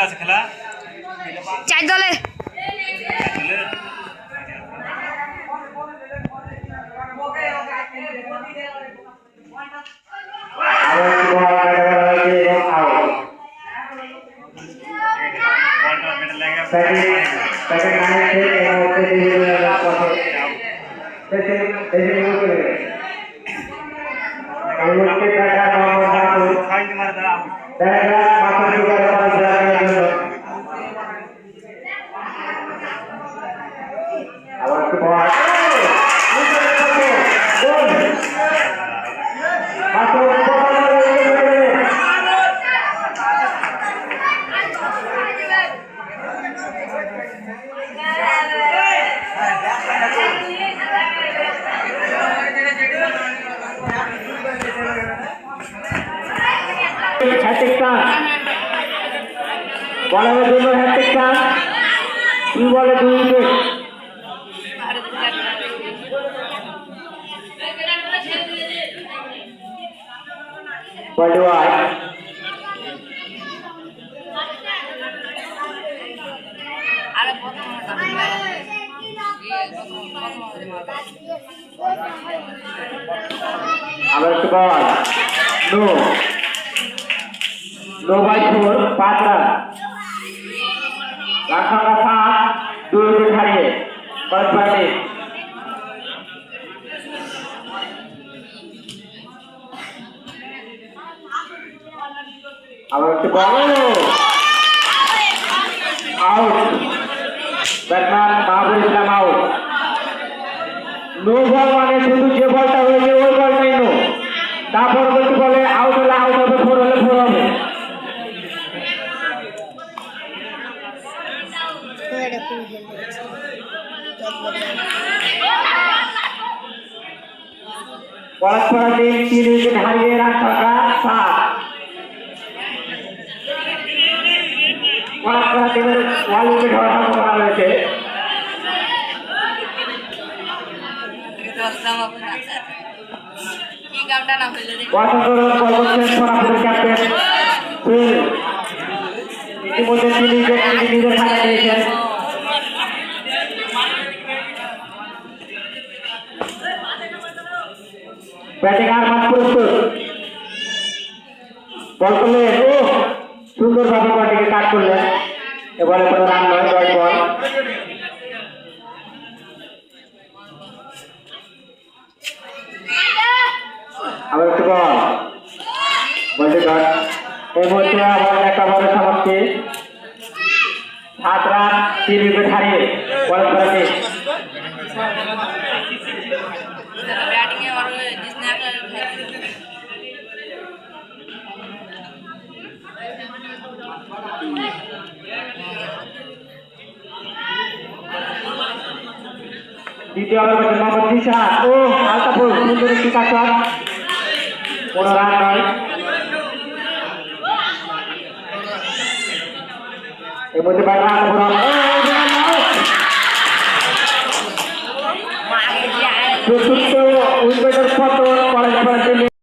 আছে খেলা চার দলে বলের জন্য হ্যাট্রিক চান্স দুই বলে 2 উইকেট বলটি ওয়াইড আবার একটু বল নো বাই 4 5 রান রাখাঙ্গা 7 2 উইকেট হারিয়ে ফার্স্ট ব্যাটিং আবার একটু ball out batsman Mahbub Islam out no ball মানে শুধু যে বলটা হয়েছে ওই বলটাই নো তার পরবর্তী বলে আউট হলে আউট হবে 4 হলে 4 হবে পরস্পর 3 উইকেট হারিয়ে রাখাঙ্গা 7 পরস্পর টিমের 1 উইকেট হওয়ার সম্ভাবনা রয়েছে ক্যাপ্টেন ইতিমধ্যে 3 উইকেট নিজের খাতায় নিয়েছেন ব্যাটিং আর মাঠ প্রস্তুত বল করলেন সুন্দরভাবে বলটিকে কাট করলেন এবারে কোনো রান নয় 10 বল আবার একটু বল বলটি ডট এই মুহূর্তে আবার একটা বলের সমাপ্তি 7 রান 3 উইকেট হারিয়ে পরের ব্যাটিং দ্বিতীয় ওভার ব্যাটে মোহাম্মদ জিশান আলতাফুল সুন্দর একটি কাটশট 15 রান নয় এর মধ্যে ব্যাটার আলতাফুল চতুর্থ উইকেটের পতন